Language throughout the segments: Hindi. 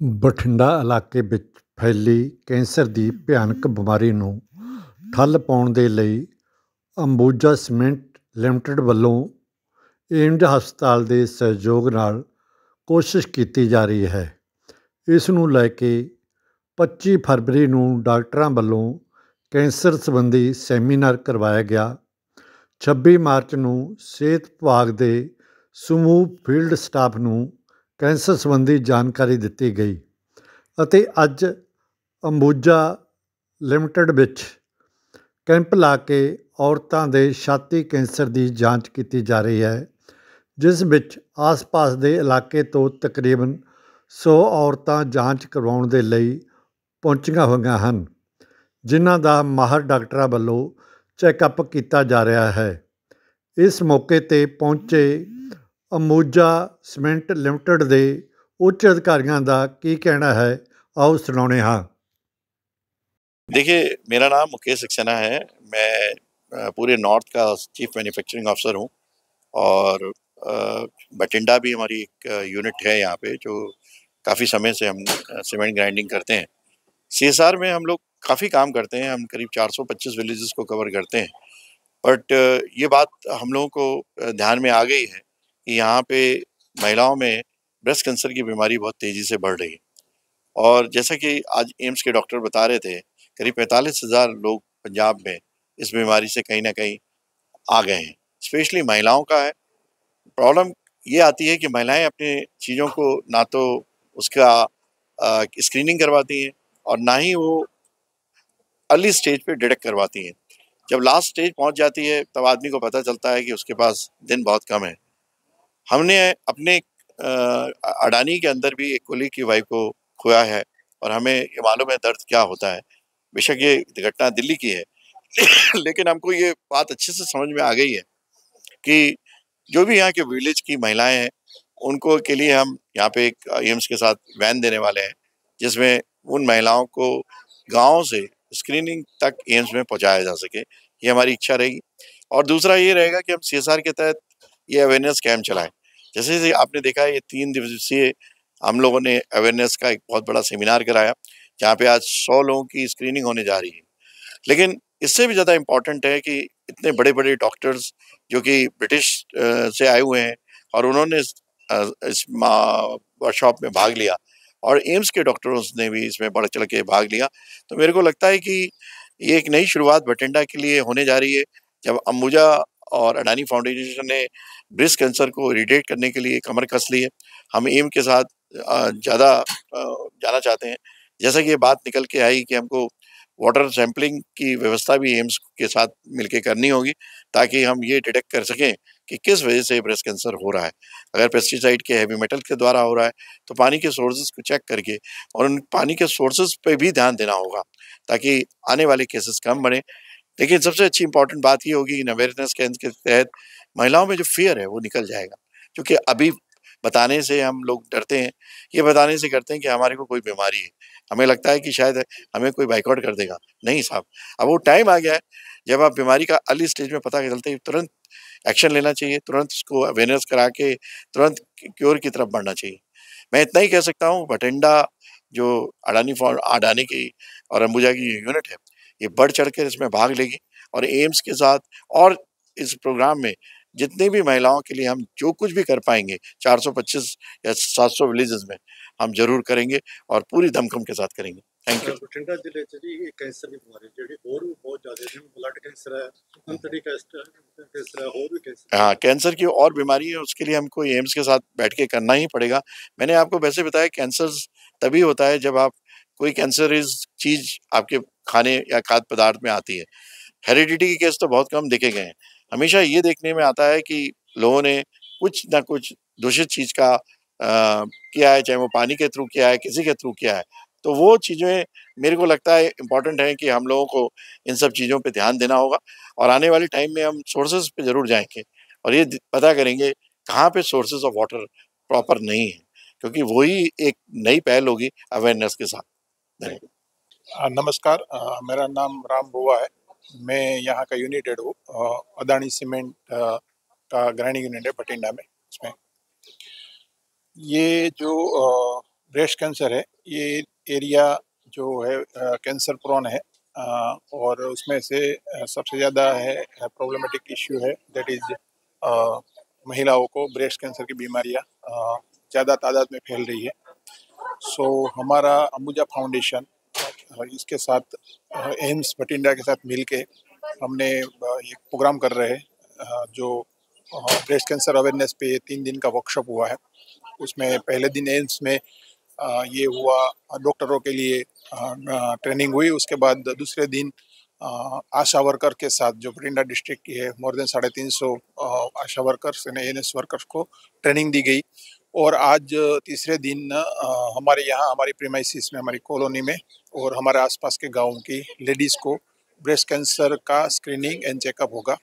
ਬਠਿੰਡਾ ਇਲਾਕੇ ਵਿੱਚ ਫੈਲੀ ਕੈਂਸਰ ਦੀ ਭਿਆਨਕ ਬਿਮਾਰੀ ਨੂੰ ਠੱਲ੍ਹ ਪਾਉਣ ਦੇ ਲਈ ਅੰਬੂਜਾ ਸੀਮੈਂਟ ਲਿਮਟਿਡ ਵੱਲੋਂ ਏਮਜ਼ ਹਸਪਤਾਲ ਦੇ ਸਹਿਯੋਗ ਨਾਲ ਕੋਸ਼ਿਸ਼ ਕੀਤੀ ਜਾ ਰਹੀ ਹੈ। ਇਸ ਨੂੰ ਲੈ ਕੇ 25 ਫਰਵਰੀ ਨੂੰ ਡਾਕਟਰਾਂ ਵੱਲੋਂ ਕੈਂਸਰ ਸੰਬੰਧੀ ਸੈਮੀਨਾਰ ਕਰਵਾਇਆ ਗਿਆ। 26 ਮਾਰਚ ਨੂੰ ਸਿਹਤ ਵਿਭਾਗ ਦੇ ਸਮੂਹ ਫੀਲਡ ਸਟਾਫ ਨੂੰ ਕੈਂਸਰ ਸੰਬੰਧੀ ਜਾਣਕਾਰੀ ਦਿੱਤੀ ਗਈ ਅਤੇ ਅੱਜ ਅੰਬੂਜਾ ਲਿਮਟਿਡ ਵਿੱਚ ਕੈਂਪ ਲਾ ਕੇ ਔਰਤਾਂ ਦੇ ਛਾਤੀ ਕੈਂਸਰ ਦੀ ਜਾਂਚ ਕੀਤੀ ਜਾ ਰਹੀ ਹੈ, ਜਿਸ ਵਿੱਚ ਆਸ-ਪਾਸ ਦੇ ਇਲਾਕੇ ਤੋਂ ਤਕਰੀਬਨ 100 ਔਰਤਾਂ ਜਾਂਚ ਕਰਵਾਉਣ ਦੇ ਲਈ ਪਹੁੰਚੀਆਂ ਹੋਈਆਂ ਹਨ, ਜਿਨ੍ਹਾਂ ਦਾ ਮਾਹਰ ਡਾਕਟਰਾਂ ਵੱਲੋਂ ਚੈੱਕਅਪ ਕੀਤਾ ਜਾ ਰਿਹਾ ਹੈ। ਇਸ ਮੌਕੇ 'ਤੇ ਪਹੁੰਚੇ ਅੰਬੂਜਾ ਸੀਮੈਂਟ ਲਿਮਟਿਡ ਦੇ ਉੱਚ ਅਧਿਕਾਰੀਆਂ ਦਾ ਕੀ ਕਹਿਣਾ है, आओ सुनाने हाँ। देखिए, मेरा नाम मुकेश सक्सेना है। मैं पूरे नॉर्थ का चीफ मैन्युफैक्चरिंग ऑफिसर हूँ और बठिंडा भी हमारी एक यूनिट है यहाँ पे, जो काफ़ी समय से हम सीमेंट ग्राइंडिंग करते हैं। सीएसआर में हम लोग काफ़ी काम करते हैं, हम करीब 425 विलेजेस को कवर करते हैं। बट ये बात हम लोगों को ध्यान में आ गई है कि यहाँ पे महिलाओं में ब्रेस्ट कैंसर की बीमारी बहुत तेज़ी से बढ़ रही है और जैसा कि आज एम्स के डॉक्टर बता रहे थे, करीब 45,000 लोग पंजाब में इस बीमारी से कहीं ना कहीं आ गए हैं। स्पेशली महिलाओं का है। प्रॉब्लम ये आती है कि महिलाएं अपनी चीज़ों को ना तो उसका स्क्रीनिंग करवाती हैं और ना ही वो अर्ली स्टेज पे डिटेक्ट करवाती हैं। जब लास्ट स्टेज पहुंच जाती है तब आदमी को पता चलता है कि उसके पास दिन बहुत कम है। हमने अपने अडानी के अंदर भी एक कोलीग की वाइफ को खोया है और हमें ये मालूम है दर्द क्या होता है। बेशक ये घटना दिल्ली की है लेकिन हमको ये बात अच्छे से समझ में आ गई है कि जो भी यहाँ के विलेज की महिलाएं हैं उनको के लिए हम यहाँ पे एक एम्स के साथ वैन देने वाले हैं, जिसमें उन महिलाओं को गाँव से स्क्रीनिंग तक एम्स में पहुँचाया जा सके। ये हमारी इच्छा रहेगी। और दूसरा ये रहेगा कि हम सीएसआर के तहत ये अवेयरनेस कैंप चलाएं। जैसे आपने देखा है, ये 3 दिवसीय हम लोगों ने अवेयरनेस का एक बहुत बड़ा सेमिनार कराया, जहाँ पे आज 100 लोगों की स्क्रीनिंग होने जा रही है। लेकिन इससे भी ज़्यादा इम्पोर्टेंट है कि इतने बड़े-बड़े डॉक्टर्स जो कि ब्रिटिश से आए हुए हैं और उन्होंने इस वर्कशॉप में भाग लिया और एम्स के डॉक्टरों ने भी इसमें बढ़ चढ़ के भाग लिया। तो मेरे को लगता है कि ये एक नई शुरुआत बठिंडा के लिए होने जा रही है। जब अंबुजा और अडानी फाउंडेशन ने ब्रेस्ट कैंसर को इरेडिएट करने के लिए कमर कस ली है, हम एम के साथ ज़्यादा जाना चाहते हैं। जैसा कि ये बात निकल के आई कि हमको वाटर सैंपलिंग की व्यवस्था भी एम्स के साथ मिलके करनी होगी, ताकि हम ये डिटेक्ट कर सकें कि किस वजह से ब्रेस्ट कैंसर हो रहा है। अगर पेस्टिसाइड के हैवी मेटल के द्वारा हो रहा है तो पानी के सोर्सेज को चेक करके और उन पानी के सोर्सेज पे भी ध्यान देना होगा, ताकि आने वाले केसेस कम बढ़े। लेकिन सबसे अच्छी इंपॉर्टेंट बात ये होगी कि अवेयरनेस कैंप के तहत महिलाओं में जो फियर है वो निकल जाएगा, क्योंकि अभी बताने से हम लोग डरते हैं, ये बताने से करते हैं कि हमारे को कोई बीमारी है। हमें लगता है कि शायद हमें कोई बाइकआउट कर देगा। नहीं साहब, अब वो टाइम आ गया है जब आप बीमारी का अर्ली स्टेज में पता चलते ही तुरंत एक्शन लेना चाहिए, तुरंत उसको अवेयरनेस करा के तुरंत क्योर की तरफ बढ़ना चाहिए। मैं इतना ही कह सकता हूँ, बठिंडा जो अडानी की और अंबुजा की यूनिट है, ये बढ़ चढ़कर इसमें भाग लेगी और एम्स के साथ और इस प्रोग्राम में जितनी भी महिलाओं के लिए हम जो कुछ भी कर पाएंगे 425 या 700 विलेजेस में हम जरूर करेंगे और पूरी दमखम के साथ करेंगे। Thank you. ਬਠਿੰਡਾ ਜ਼ਿਲ੍ਹੇ 'ਚ ਜੀ ਇਹ ਕੈਂਸਰ ਦੀ ਬਿਮਾਰੀ ਜਿਹੜੀ ਹੋਰ ਵੀ ਬਹੁਤ ਜ਼ਿਆਦਾ ਹੈ, ਜਿਵੇਂ ਬਲੱਡ ਕੈਂਸਰ ਹੈ, ਅੰਤੜੀ ਕੈਂਸਰ ਹੈ, ਹੋਰ भी कैंसर। हाँ, कैंसर की और बीमारी है, उसके लिए हमको एम्स के साथ बैठ के करना ही पड़ेगा। मैंने आपको वैसे बताया कैंसर तभी होता है जब आप कोई कैंसरस चीज आपके खाने या खाद्य पदार्थ में आती है। हेरिडिटी के केस तो बहुत कम देखे गए हैं। हमेशा ये देखने में आता है कि लोगों ने कुछ ना कुछ दूषित चीज का किया है, चाहे वो पानी के थ्रू किया है, किसी के थ्रू किया है। तो वो चीजें मेरे को लगता है इम्पोर्टेंट है कि हम लोगों को इन सब चीजों पे ध्यान देना होगा और आने वाले टाइम में हम सोर्सेज पे जरूर जाएंगे और ये पता करेंगे कहाँ पे सोर्सेज ऑफ वाटर प्रॉपर नहीं है, क्योंकि वही एक नई पहल होगी अवेयरनेस के साथ। धन्यवाद। नमस्कार, मेरा नाम राम बुआ है। मैं यहाँ का यूनिट हेड हूँ। अदानी सीमेंट का ग्राइंडिंग यूनिट है बठिंडा में। इसमें ये जो ब्रेस्ट कैंसर है, ये एरिया जो है कैंसर प्रोन है, और उसमें से सबसे ज़्यादा है प्रॉब्लमेटिक इश्यू है दैट इज़ महिलाओं को ब्रेस्ट कैंसर की बीमारियाँ ज़्यादा तादाद में फैल रही है। सो हमारा अंबुजा फाउंडेशन इसके साथ एम्स बठिंडा के साथ मिलके हमने एक प्रोग्राम कर रहे हैं जो ब्रेस्ट कैंसर अवेयरनेस पे 3 दिन का वर्कशॉप हुआ है। उसमें पहले दिन एम्स में ये हुआ, डॉक्टरों के लिए ट्रेनिंग हुई। उसके बाद दूसरे दिन आशा वर्कर के साथ जो बठिंडा डिस्ट्रिक्ट की है more than 350 Asha workers and ANS workers को ट्रेनिंग दी गई। और आज तीसरे दिन हमारे यहाँ हमारी प्रीमाइसिस में हमारी कॉलोनी में और हमारे आसपास के गाँव की लेडीज़ को ब्रेस्ट कैंसर का स्क्रीनिंग एंड चेकअप होगा।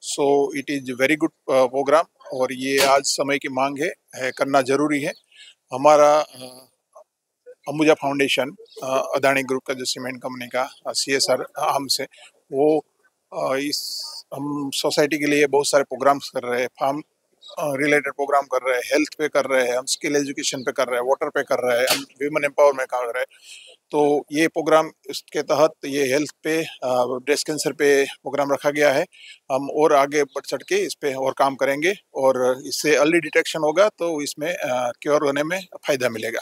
So it is very good program और ये आज समय की मांग है, करना ज़रूरी है। हमारा अंबुजा फाउंडेशन अदानी ग्रुप का जो सीमेंट कंपनी का CSR आर्म से वो इस हम सोसाइटी के लिए बहुत सारे प्रोग्राम्स कर रहे हैं, फार्म रिलेटेड प्रोग्राम कर रहे हैं, हेल्थ पे कर रहे हैं, हम स्किल एजुकेशन पे कर रहे हैं, वाटर पे कर रहे हैं, हम वीमेन एम्पावरमेंट कर रहे हैं। तो ये प्रोग्राम इसके तहत ये हेल्थ पे ब्रेस्ट कैंसर पे प्रोग्राम रखा गया है। हम और आगे बढ़ चढ़ के इस पे और काम करेंगे और इससे अर्ली डिटेक्शन होगा तो इसमें क्योर होने में फ़ायदा मिलेगा।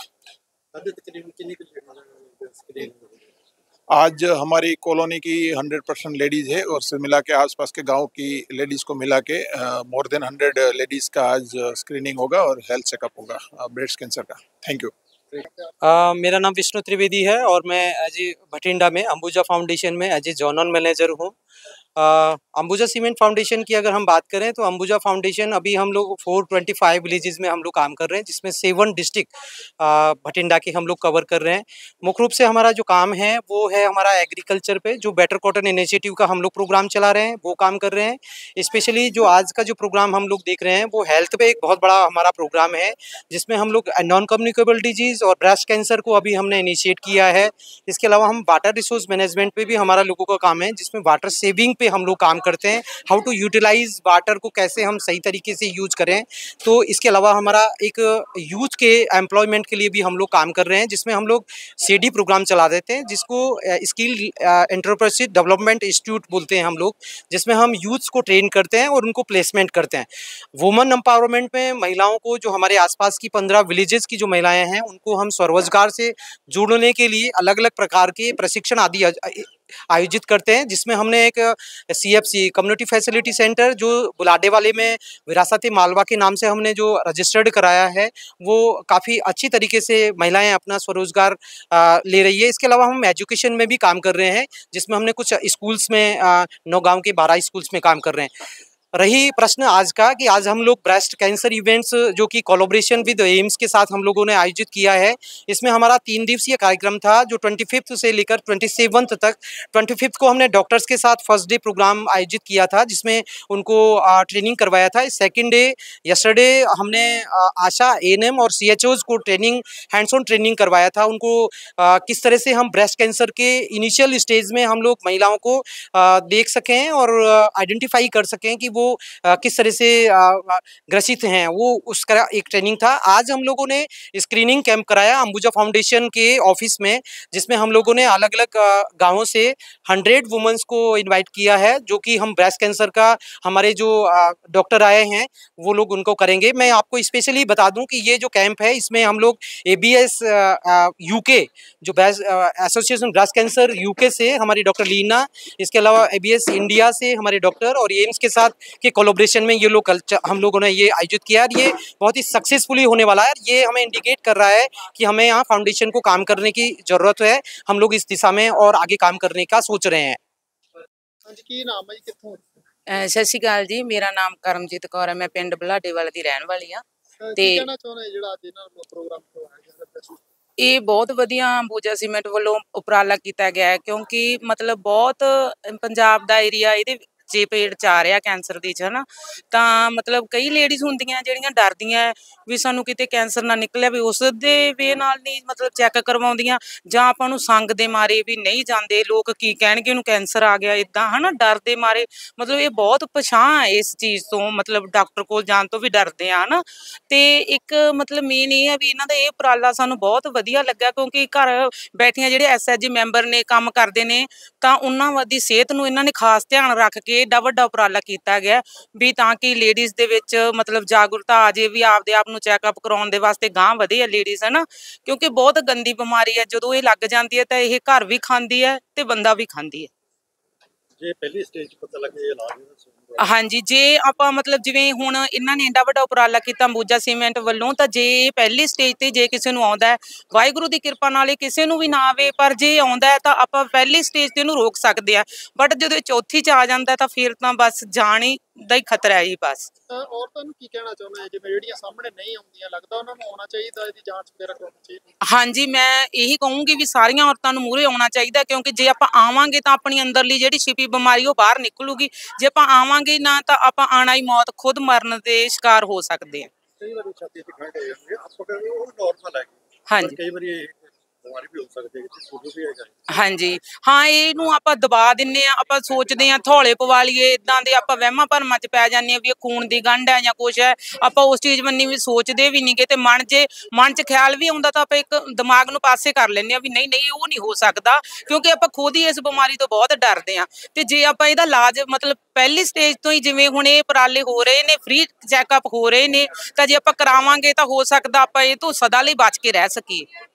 आज हमारी कॉलोनी की 100% लेडीज़ है और से मिला के आसपास के गांव की लेडीज़ को मिला के मोर देन 100 लेडीज़ का आज स्क्रीनिंग होगा और हेल्थ चेकअप होगा ब्रेस्ट कैंसर का। Thank you. मेरा नाम विष्णु त्रिवेदी है और मैं एज ए बठिंडा में अंबुजा फाउंडेशन में एज ए जोनल मैनेजर हूँ। अंबुजा सीमेंट फाउंडेशन की अगर हम बात करें तो अंबुजा फाउंडेशन अभी हम लोग 425 विलेजेस में हम लोग काम कर रहे हैं, जिसमें 7 डिस्ट्रिक्ट बठिंडा के हम लोग कवर कर रहे हैं। मुख्य रूप से हमारा जो काम है वो है हमारा एग्रीकल्चर पे, जो बेटर कॉटन इनिशिएटिव का हम लोग प्रोग्राम चला रहे हैं वो काम कर रहे हैं। स्पेशली जो आज का जो प्रोग्राम हम लोग देख रहे हैं वो हेल्थ पे एक बहुत बड़ा हमारा प्रोग्राम है, जिसमें हम लोग नॉन कम्युनिकेबल डिजीज़ और ब्रेस्ट कैंसर को अभी हमने इनिशिएट किया है। इसके अलावा हम वाटर रिसोर्स मैनेजमेंट पे भी हमारा लोगों का काम है, जिसमें वाटर सेविंग पे हम लोग काम करते हैं, हाउ टू यूटिलाइज वाटर को कैसे हम सही तरीके से यूज करें। तो इसके अलावा हमारा एक यूथ के एम्प्लॉयमेंट के लिए भी हम लोग काम कर रहे हैं, जिसमें हम लोग CD प्रोग्राम चला देते हैं, जिसको स्किल एंटरप्रेन्योरशिप डेवलपमेंट इंस्टीट्यूट बोलते हैं हम लोग, जिसमें हम यूथ्स को ट्रेन करते हैं और उनको प्लेसमेंट करते हैं। वुमेन एम्पावरमेंट में महिलाओं को, जो हमारे आसपास की 15 विलेजेस की जो महिलाएं हैं उनको हम स्वरोजगार से जोड़ने के लिए अलग अलग प्रकार के प्रशिक्षण आदि आयोजित करते हैं, जिसमें हमने एक CFC कम्युनिटी फैसिलिटी सेंटर जो बुलाडे वाले में विरासत मालवा के नाम से हमने जो रजिस्टर्ड कराया है, वो काफ़ी अच्छी तरीके से महिलाएं अपना स्वरोजगार ले रही है। इसके अलावा हम एजुकेशन में भी काम कर रहे हैं, जिसमें हमने कुछ स्कूल्स में 9 गाँव के 12 स्कूल्स में काम कर रहे हैं। रही प्रश्न आज का कि आज हम लोग ब्रेस्ट कैंसर इवेंट्स जो कि कोलैबोरेशन विद एम्स के साथ हम लोगों ने आयोजित किया है, इसमें हमारा 3 दिवसीय कार्यक्रम था जो 25th से लेकर 27th तक। 25th को हमने डॉक्टर्स के साथ फर्स्ट डे प्रोग्राम आयोजित किया था, जिसमें उनको ट्रेनिंग करवाया था। सेकेंड डे यस्टरडे हमने आशा ANM और CHOs को ट्रेनिंग, हैंड्स ऑन ट्रेनिंग करवाया था उनको, किस तरह से हम ब्रेस्ट कैंसर के इनिशियल स्टेज में हम लोग महिलाओं को देख सकें और आइडेंटिफाई कर सकें कि वो किस तरह से ग्रसित हैं, वो उसका एक ट्रेनिंग था। आज हम लोगों ने स्क्रीनिंग कैंप कराया अंबुजा फाउंडेशन के ऑफिस में, जिसमें हम लोगों ने अलग अलग गाँवों से 100 वुमेन्स को इनवाइट किया है, जो कि हम ब्रेस्ट कैंसर का हमारे जो डॉक्टर आए हैं वो लोग उनको करेंगे। मैं आपको स्पेशली बता दूं कि ये जो कैंप है इसमें हम लोग ABS UK जो एसोसिएशन ब्रेस्ट कैंसर UK से हमारी डॉक्टर लीना, इसके अलावा ABS इंडिया से हमारे डॉक्टर और एम्स के साथ के कोलैबोरेशन में ये लोग हम लोगों ने ये आयोजित किया और ये बहुत ही सक्सेसफुली होने वाला है। ये हमें इंडिकेट कर रहा है कि हमें यहाँ फाउंडेशन को काम करने की ज़रूरत है। हम लोग इस दिशा में और आगे काम करने का सोच रहे हैं। ਕੀ ਨਾਮ ਹੈ ਜੀ, ਕਿੱਥੋਂ? ਸਤਿ ਸ਼੍ਰੀ ਅਕਾਲ ਜੀ, ਮੇਰਾ ਨਾਮ ਕਰਮਜੀਤ ਕੌਰ ਹੈ, ਮੈਂ ਪਿੰਡ ਬੁਲਾਡੇ ਵਾਲੇ ਦੀ ਰਹਿਣ ਵਾਲੀ ਹਾਂ। ਕੀ ਤੇ ਕਹਿਣਾ ਚਾਹੁੰਦੇ ਜਿਹੜਾ ਅੱਜ ਇਹਨਾਂ ਨੂੰ ਪ੍ਰੋਗਰਾਮ ਕਰਵਾਇਆ ਗਿਆ ਹੈ? ਇਹ ਬਹੁਤ ਵਧੀਆ ਅੰਬੂਜਾ ਸੀਮੈਂਟ ਵੱਲੋਂ ਉਪਰਾਲਾ ਕੀਤਾ ਗਿਆ ਹੈ, ਕਿਉਂਕਿ ਮਤਲਬ ਬਹੁਤ ਪੰਜਾਬ ਦਾ ਏਰੀਆ ਇਹਦੇ ਬੱਚੇ ਪੇਟ 'ਚ ਆ ਰਿਹਾ ਕੈਂਸਰ ਦੀ 'ਚ ਹਨਾ। ਤਾਂ ਮਤਲਬ ਕਈ ਲੇਡੀਜ਼ ਹੁੰਦੀਆਂ ਜਿਹੜੀਆਂ ਡਰਦੀਆਂ ਵੀ ਸਾਨੂੰ ਕਿਤੇ ਕੈਂਸਰ ਨਾ ਨਿਕਲਿਆ, ਵੀ ਉਸ ਦੇ ਵੇ ਨਾਲ ਨਹੀਂ ਮਤਲਬ ਚੈੱਕ ਕਰਵਾਉਂਦੀਆਂ, ਜਾਂ ਆਪਾਂ ਨੂੰ ਸੰਗ ਦੇ ਮਾਰੇ ਵੀ ਨਹੀਂ ਜਾਂਦੇ, ਲੋਕ ਕੀ ਕਹਿਣਗੇ ਉਹਨੂੰ ਕੈਂਸਰ ਆ ਗਿਆ ਇੱਦਾਂ ਹਨਾ, ਡਰ ਦੇ ਮਾਰੇ ਮਤਲਬ ਇਹ ਬਹੁਤ ਪਛਾਣ ਹੈ ਇਸ ਚੀਜ਼ ਤੋਂ, ਮਤਲਬ ਡਾਕਟਰ ਕੋਲ ਜਾਣ ਤੋਂ ਵੀ ਡਰਦੇ ਆ ਹਨਾ। ਤੇ ਇੱਕ ਮਤਲਬ ਮੇਨ ਇਹ ਹੈ ਵੀ ਇਹਨਾਂ ਦਾ ਇਹ ਉਪਰਾਲਾ ਸਾਨੂੰ ਬਹੁਤ ਵਧੀਆ ਲੱਗਾ, ਕਿਉਂਕਿ ਘਰ ਬੈਠੀਆਂ ਜਿਹੜੇ SHG ਮੈਂਬਰ ਨੇ ਕੰਮ ਕਰਦੇ ਨੇ, ਤਾਂ ਉਹਨਾਂ ਦੀ ਸਿਹਤ ਨੂੰ ਇਹਨਾਂ ਨੇ ਖਾਸ ਧਿਆਨ ਰੱਖ ਕੇ ਏਡਾ ਵੱਡਾ ਉਪਰਾਲਾ ਕੀਤਾ ਗਿਆ ਵੀ ਤਾਂ ਕਿ ਲੇਡੀਜ਼ ਦੇ ਵਿੱਚ ਮਤਲਬ ਜਾਗਰੂਕਤਾ ਆ ਜੇ ਵੀ ਆਪਦੇ ਆਪ ਨੂੰ ਚੈੱਕਅਪ ਕਰਾਉਣ ਦੇ ਵਾਸਤੇ ਗਾਂਹ ਵਧੇ ਆ ਲੇਡੀਜ਼ ਹਨਾ। ਕਿਉਂਕਿ ਬਹੁਤ ਗੰਦੀ ਬਿਮਾਰੀ ਹੈ, ਜਦੋਂ ਇਹ ਲੱਗ ਜਾਂਦੀ ਹੈ ਤਾਂ ਇਹ ਘਰ ਵੀ ਖਾਂਦੀ ਹੈ ਤੇ ਬੰਦਾ ਵੀ ਖਾਂਦੀ ਹੈ। ਜੇ ਪਹਿਲੀ ਸਟੇਜ ਪਤਾ ਲੱਗੇ ਇਲਾਜ ਹਾਂਜੀ, ਜੇ ਆਪਾਂ ਮਤਲਬ ਜਿਵੇਂ ਹੁਣ ਇਹਨਾਂ ਨੇ ਏਡਾ ਵੱਡਾ ਉਪਰਾਲਾ ਕੀਤਾ ਅੰਬੂਜਾ ਸੀਮੈਂਟ ਵੱਲੋਂ, ਤਾਂ ਜੇ ਪਹਿਲੀ ਸਟੇਜ ਤੇ ਜੇ ਕਿਸੇ ਨੂੰ ਆਉਂਦਾ ਹੈ, ਵਾਹਿਗੁਰੂ ਦੀ ਕਿਰਪਾ ਨਾਲ ਇਹ ਕਿਸੇ ਨੂੰ ਵੀ ਨਾ ਆਵੇ, ਪਰ ਜੇ ਆਉਂਦਾ ਹੈ ਤਾਂ ਆਪਾਂ ਪਹਿਲੀ ਸਟੇਜ ਤੇ ਇਹਨੂੰ ਰੋਕ ਸਕਦੇ ਆ, ਬਟ ਜਦੋਂ ਇਹ ਚੌਥੀ 'ਚ ਆ ਜਾਂਦਾ ਤਾਂ ਫਿਰ ਤਾਂ ਬਸ ਜਾਣ ਹੀ ਦਾ ਹੀ ਖਤਰਾ ਹੈ ਜੀ ਬਸ। ਔਰਤਾਂ ਨੂੰ ਕੀ ਕਹਿਣਾ ਚਾਹੁੰਦਾ ਹੈ, ਜਿਵੇਂ ਜਿਹੜੀਆਂ ਸਾਹਮਣੇ ਨਹੀਂ ਆਉਂਦੀਆਂ, ਲੱਗਦਾ ਉਹਨਾਂ ਨੂੰ ਆਉਣਾ ਚਾਹੀਦਾ, ਇਹਦੀ ਜਾਂਚ ਵਗੈਰਾ ਕਰਾਉਣੀ ਚਾਹੀਦੀ? ਹਾਂਜੀ, ਮੈਂ ਇਹੀ ਕਹੂੰਗੀ ਵੀ ਸਾਰੀਆਂ ਔਰਤਾਂ ਨੂੰ ਮੂਹਰੇ ਆਉਣਾ ਚਾਹੀਦਾ, ਕਿਉਂਕਿ ਜੇ ਆਪਾਂ ਆਵਾਂਗੇ ਤਾਂ ਆਪਣੀ ਅੰਦਰਲੀ ਜਿਹੜੀ ਛਿਪੀ ਬਿਮਾਰੀ ਉਹ ਬਾਹਰ ਨਿਕਲੂਗੀ, ਜੇ ਆਪਾਂ ਆਵਾਂਗੇ ਨਾ ਤਾਂ ਆਪਾਂ ਆਣਾ ਹੀ ਮੌਤ, ਖੁਦ ਮਰਨ ਦੇ ਸ਼ਿਕਾਰ ਹੋ ਸਕਦੇ ਆ। ਕਈ ਵਾਰੀ ਛਾਤੀ ਤੇ ਖੰਡ ਹੋ ਜਾਂਦੀ ਹੈ, ਆਪਾਂ ਕਹਿੰਦੇ ਉਹ ਨਾਰਮਲ ਹੈ, ਹਾਂਜੀ ਕਈ ਵਾਰੀ ਬਿਮਾਰੀ ਵੀ ਹੋ ਸਕਦੀ ਹੈ, ਸ਼ੁਰੂ ਵੀ ਹੈਗਾ। ਹਾਂਜੀ ਹਾਂ, ਇਹਨੂੰ ਆਪਾਂ ਦਬਾ ਦਿੰਨੇ ਆ, ਆਪਾਂ ਸੋਚਦੇ ਆ ਥੌਲੇ ਪਵਾ ਲਈਏ, ਇਦਾਂ ਦੇ ਆਪਾਂ ਵਹਿਮਾਂ ਭਰਮਾਂ 'ਚ ਪੈ ਜਾਂਦੇ ਆ ਵੀ ਇਹ ਖੂਨ ਦੀ ਗੰਢ ਹੈ ਜਾਂ ਕੁਛ ਹੈ, ਆਪਾਂ ਉਸ ਚੀਜ਼ ਬੰਨੀ ਵੀ ਸੋਚਦੇ ਵੀ ਨਹੀਂਗੇ, ਤੇ ਮਨ 'ਚ ਖਿਆਲ ਵੀ ਆਉਂਦਾ ਤਾਂ ਆਪਾਂ ਇੱਕ ਦਿਮਾਗ ਨੂੰ ਪਾਸੇ ਕਰ ਲੈਂਦੇ ਆ ਵੀ ਨਹੀਂ ਨਹੀਂ ਉਹ ਨਹੀਂ ਹੋ ਸਕਦਾ, ਕਿਉਂਕਿ ਆਪਾਂ ਖੁਦ ਹੀ ਇਸ ਬਿਮਾਰੀ ਤੋਂ ਬਹੁਤ ਡਰਦੇ ਆ। ਤੇ ਜੇ ਆਪਾਂ ਇਹਦਾ ਇਲਾਜ ਮਤਲਬ ਪਹਿਲੀ ਸਟੇਜ ਤੋਂ ਹੀ, ਜਿਵੇਂ ਹੁਣ ਇਹ ਉਪਰਾਲੇ ਹੋ ਰਹੇ ਨੇ, ਫ੍ਰੀ ਚੈੱਕਅਪ ਹੋ ਰਹੇ ਨੇ, ਤਾਂ ਜੇ ਆਪਾਂ ਕਰਾਵਾਂਗੇ ਤਾਂ ਹੋ ਸਕਦਾ ਆਪਾਂ ਇਹ ਤੋਂ ਸਦਾ ਲਈ ਬਚ ਕੇ ਰਹਿ ਸਕੀਏ।